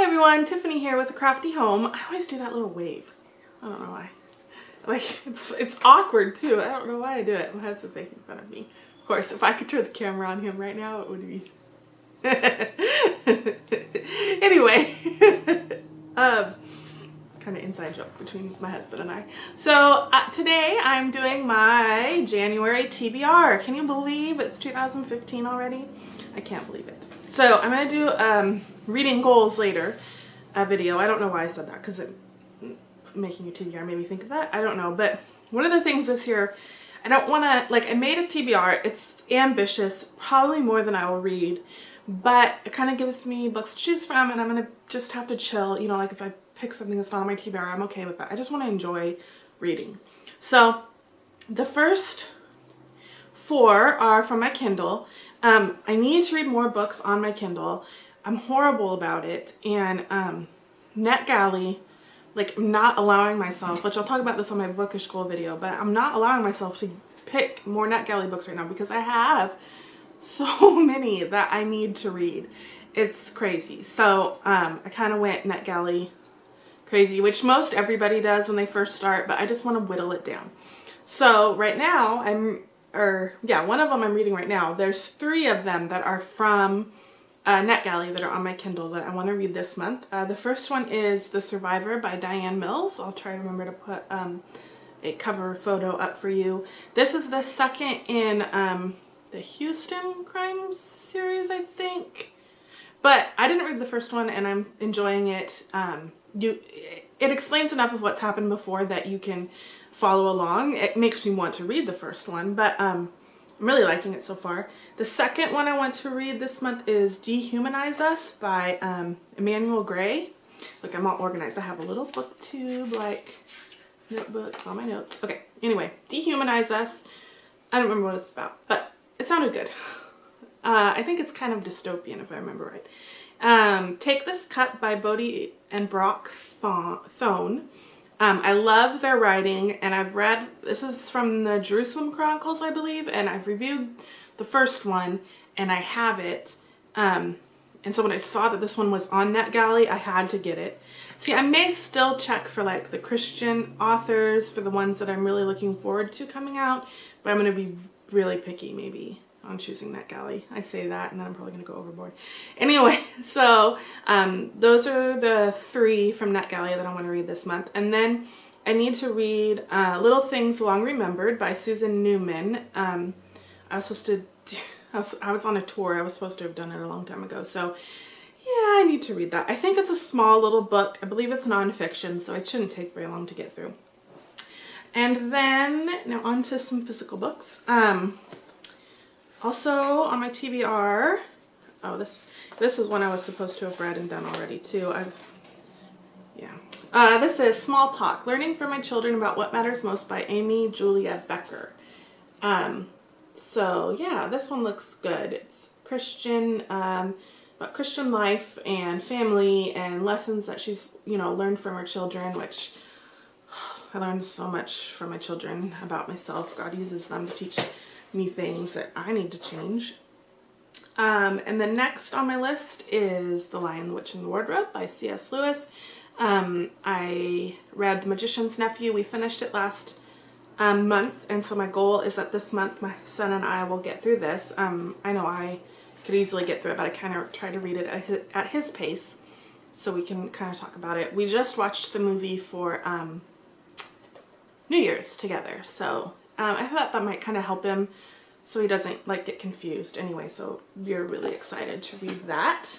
everyone, Tiffany here with A Crafty Home. I always do that little wave. I don't know why. Like, it's awkward too. I don't know why I do it. My husband's making fun of me. Of course, if I could turn the camera on him right now, it would be... Anyway. Kind of inside joke between my husband and I. So today I'm doing my January TBR. Can you believe it's 2015 already? I can't believe it. So I'm going to do reading goals later video. I don't know why I said that, because making a TBR made me think of that. I don't know. But one of the things this year, I don't want to, like, I made a TBR. It's ambitious, probably more than I will read, but it kind of gives me books to choose from, and I'm going to just have to chill. You know, like if I pick something that's not on my TBR, I'm okay with that. I just want to enjoy reading. So the first 4 are from my Kindle. I need to read more books on my Kindle. I'm horrible about it, and NetGalley, like, I'm not allowing myself, which I'll talk about this on my bookish goal video, but I'm not allowing myself to pick more NetGalley books right now because I have so many that I need to read. It's crazy. So I kind of went NetGalley crazy, which most everybody does when they first start, but I just want to whittle it down. So right now one of them I'm reading right now. There's 3 of them that are from NetGalley that are on my Kindle that I want to read this month. The first one is The Survivor by Diane Mills. I'll try to remember to put a cover photo up for you. This is the second in the Houston crime series, I think. But I didn't read the first one, and I'm enjoying it. It explains enough of what's happened before that you can follow along. It makes me want to read the first one, but I'm really liking it so far. The second one I want to read this month is Dehumanize Us by Emmanuel Gray. Look, I'm all organized. I have a little booktube, like, notebook, all my notes. Okay, anyway, Dehumanize Us. I don't remember what it's about, but it sounded good. I think it's kind of dystopian, if I remember right. Take This Cut by Bodie and Brock Thone. I love their writing, and I've read, this is from the Jerusalem Chronicles, I believe, and I've reviewed the first one, and I have it. And so when I saw that this one was on NetGalley, I had to get it. See, I may still check for, like, the Christian authors, for the ones that I'm really looking forward to coming out, but I'm going to be really picky, maybe, on choosing NetGalley. I say that, and then I'm probably going to go overboard. Anyway, so those are the 3 from NetGalley that I want to read this month. And then I need to read Little Things Long Remembered by Susan Newman. I was on a tour. I was supposed to have done it a long time ago. So yeah, I need to read that. I think it's a small little book. I believe it's nonfiction, so it shouldn't take very long to get through. And then, now on to some physical books. Also on my TBR, oh, this is one I was supposed to have read and done already too. This is Small Talk, Learning from My Children About What Matters Most by Amy Julia Becker. So yeah, this one looks good. It's Christian, about Christian life and family and lessons that she's, learned from her children, which I learned so much from my children about myself. God uses them to teach me things that I need to change. And then next on my list is The Lion, the Witch, and the Wardrobe by C.S. Lewis. I read The Magician's Nephew. We finished it last month, and so my goal is that this month my son and I will get through this. I know I could easily get through it, but I kind of try to read it at his pace so we can kind of talk about it. We just watched the movie for New Year's together, so I thought that might kind of help him so he doesn't, like, get confused. Anyway, so we're really excited to read that.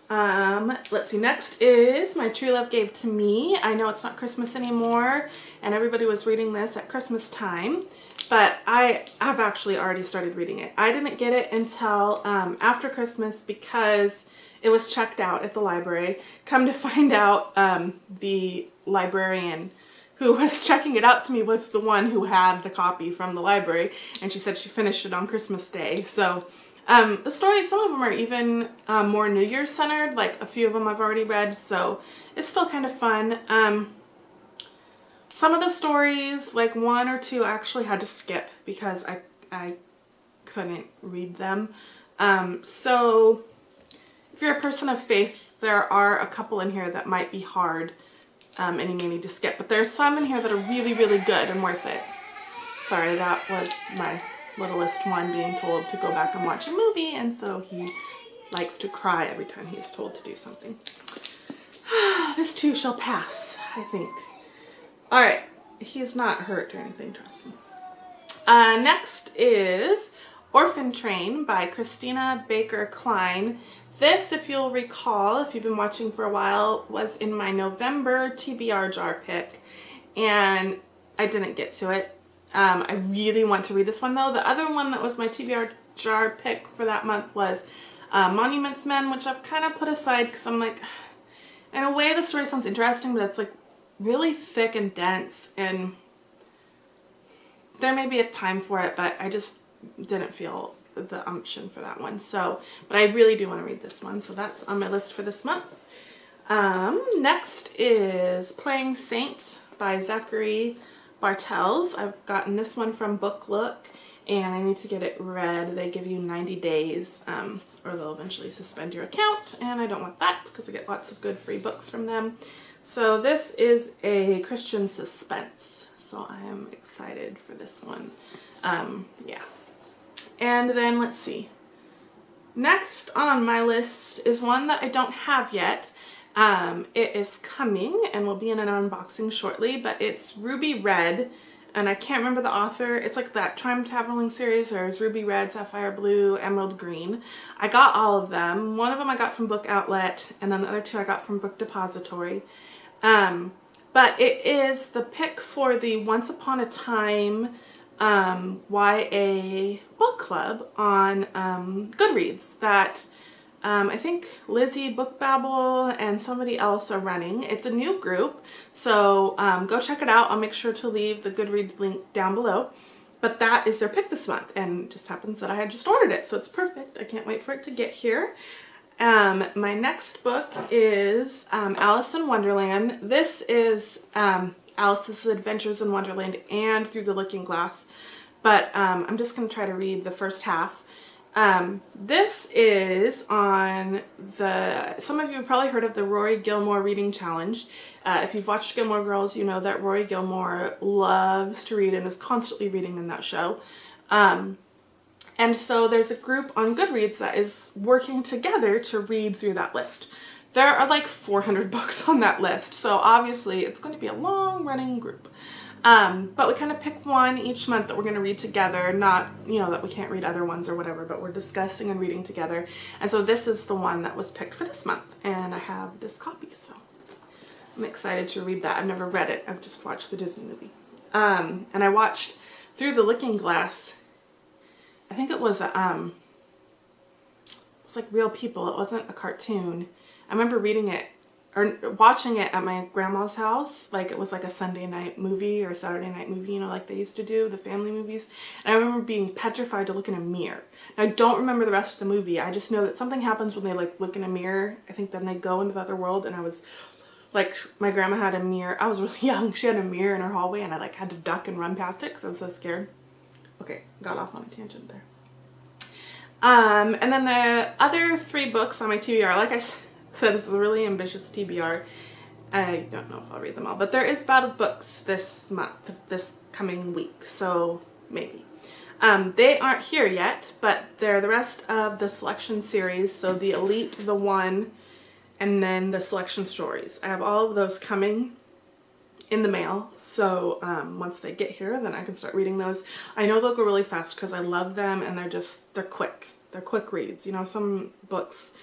Let's see, next is My True Love Gave to Me. I know it's not Christmas anymore, and everybody was reading this at Christmas time, but I've actually already started reading it. I didn't get it until after Christmas because it was checked out at the library. Come to find out, the librarian who was checking it out to me was the one who had the copy from the library, and she said she finished it on Christmas Day. So the stories, some of them are even more New Year's centered, like a few of them I've already read, so it's still kind of fun. Some of the stories, like 1 or 2, I actually had to skip because I couldn't read them. So if you're a person of faith, there are a couple in here that might be hard and you may need to skip. But there's some in here that are really, really good and worth it. Sorry, that was my littlest one being told to go back and watch a movie, and so he likes to cry every time he's told to do something. This too shall pass, I think. Alright, he's not hurt or anything, trust me. Next is Orphan Train by Christina Baker Klein. This, if you'll recall, if you've been watching for a while, was in my November TBR jar pick, and I didn't get to it. I really want to read this one though. The other one that was my TBR jar pick for that month was Monuments Men, which I've kind of put aside because I'm like, in a way the story sounds interesting, but it's like really thick and dense, and there may be a time for it, but I just didn't feel the umption for that one. So, but I really do want to read this one, so that's on my list for this month. Next is Playing Saint by Zachary Bartels. I've gotten this one from Book Look, and I need to get it read. They give you 90 days or they'll eventually suspend your account, and I don't want that because I get lots of good free books from them. So this is a Christian suspense, so I am excited for this one. Yeah. And then let's see. Next on my list is one that I don't have yet. It is coming and will be in an unboxing shortly, but it's Ruby Red, and I can't remember the author. It's like that Time Traveling series. There's Ruby Red, Sapphire Blue, Emerald Green. I got all of them. One of them I got from Book Outlet, and then the other two I got from Book Depository. But it is the pick for the Once Upon a Time YA book club on Goodreads that I think Lizzie Book Babble and somebody else are running. It's a new group, so go check it out. I'll make sure to leave the Goodreads link down below. But that is their pick this month, and it just happens that I had just ordered it, so it's perfect. I can't wait for it to get here. My next book is Alice in Wonderland. This is Alice's Adventures in Wonderland and Through the Looking Glass, but I'm just going to try to read the first half. This is on some of you have probably heard of the Rory Gilmore Reading Challenge. If you've watched Gilmore Girls, you know that Rory Gilmore loves to read and is constantly reading in that show. And so there's a group on Goodreads that is working together to read through that list. There are like 400 books on that list, so obviously it's going to be a long running group. But we kind of pick one each month that we're going to read together, not, you know, that we can't read other ones or whatever, but we're discussing and reading together. And so this is the one that was picked for this month, and I have this copy, so I'm excited to read that. I've never read it, I've just watched the Disney movie. And I watched Through the Looking Glass. I think it was like real people. It wasn't a cartoon. I remember reading it or watching it at my grandma's house. Like it was like a Sunday night movie or Saturday night movie, you know, like they used to do, the family movies. And I remember being petrified to look in a mirror. Now, I don't remember the rest of the movie. I just know that something happens when they like look in a mirror. I think then they go into the other world, and I was like, my grandma had a mirror. I was really young. She had a mirror in her hallway, and I like had to duck and run past it because I was so scared. Okay, got off on a tangent there. And then the other 3 books on my TBR, like I said, this is a really ambitious TBR. I don't know if I'll read them all, but there is Bout of Books this month, this coming week, so maybe. They aren't here yet, but they're the rest of the selection series, so the Elite, the One, and then the selection stories. I have all of those coming in the mail, so once they get here, then I can start reading those. I know they'll go really fast because I love them, and they're quick. They're quick reads. You know, some books,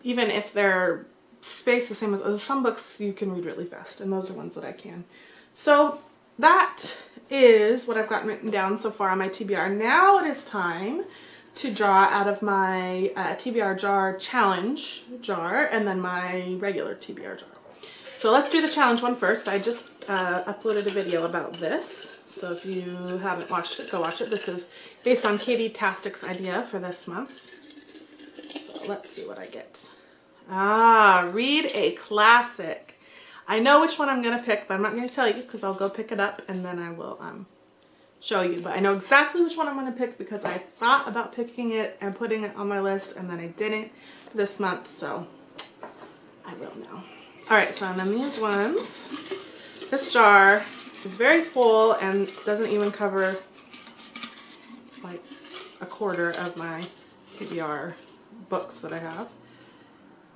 even if they're spaced the same as some books, you can read really fast, and those are ones that I can. So that is what I've got written down so far on my TBR. Now it is time to draw out of my TBR jar challenge jar and then my regular TBR jar. So let's do the challenge one first. I just uploaded a video about this, so if you haven't watched it, go watch it. This is based on Katie Tastic's idea for this month. So let's see what I get. Read a classic. I know which one I'm going to pick, but I'm not going to tell you because I'll go pick it up and then I will show you. But I know exactly which one I'm going to pick because I thought about picking it and putting it on my list, and then I didn't this month, so will now. Alright, so and then these ones, this jar is very full and doesn't even cover like a quarter of my TBR books that I have.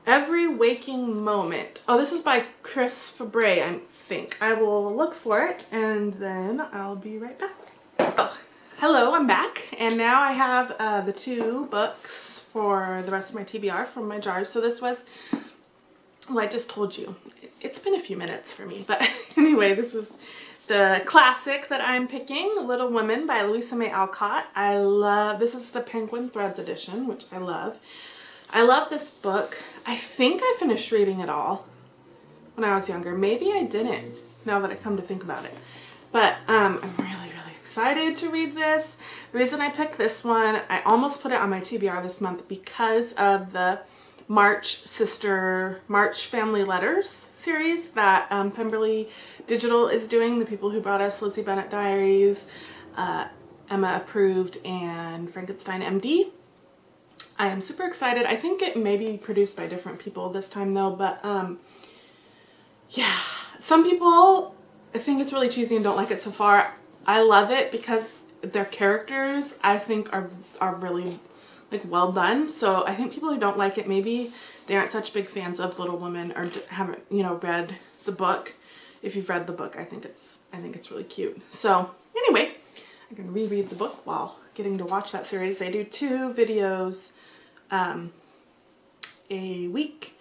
Every Waking Moment. Oh, this is by Chris Fabray, I think. I will look for it and then I'll be right back. Oh, hello, I'm back. And now I have the 2 books for the rest of my TBR from my jars. So this was, well, I just told you, it's been a few minutes for me. But anyway, this is the classic that I'm picking, Little Women by Louisa May Alcott. I love, this is the Penguin Threads edition, which I love. I love this book. I think I finished reading it all when I was younger. Maybe I didn't, now that I come to think about it. But I'm really excited to read this. The reason I picked this one, I almost put it on my TBR this month because of the March Family Letters series that Pemberley Digital is doing. The people who brought us Lizzie Bennet Diaries, Emma Approved, and Frankenstein MD. I am super excited. I think it may be produced by different people this time though, but yeah, some people I think it's really cheesy and don't like it so far. I love it because their characters I think are really like well done. So I think people who don't like it, maybe they aren't such big fans of Little Women or haven't, you know, read the book. If you've read the book, I think it's really cute. So anyway, I can reread the book while getting to watch that series. They do 2 videos a week,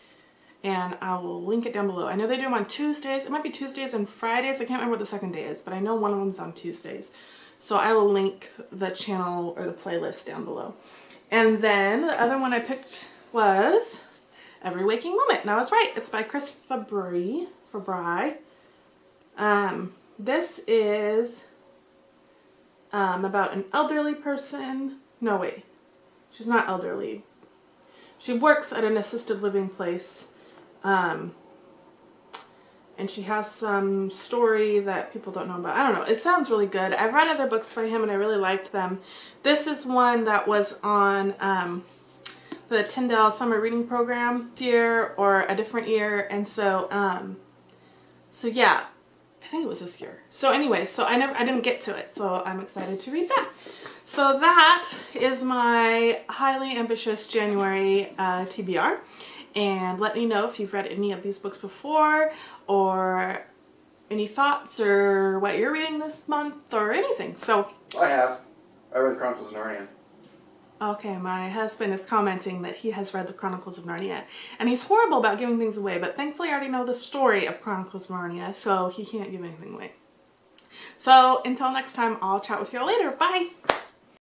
and I will link it down below. I know they do them on Tuesdays. It might be Tuesdays and Fridays. I can't remember what the second day is, but I know one of them's on Tuesdays. So I will link the channel or the playlist down below. And then the other one I picked was Every Waking Moment. And I was right. It's by Chris Fabray. This is about an elderly person. No, wait. She's not elderly. She works at an assisted living place. And she has some story that people don't know about. I don't know. It sounds really good. I've read other books by him and I really liked them. This is one that was on the Tyndale Summer Reading Program this year or a different year. And so, so yeah, I think it was this year. So anyway, so I didn't get to it. So I'm excited to read that. So that is my highly ambitious January TBR. And let me know if you've read any of these books before or any thoughts or what you're reading this month or anything. So I have. I read the Chronicles of Narnia. Okay, my husband is commenting that he has read the Chronicles of Narnia. And he's horrible about giving things away, but thankfully I already know the story of Chronicles of Narnia, so he can't give anything away. So until next time, I'll chat with you all later. Bye!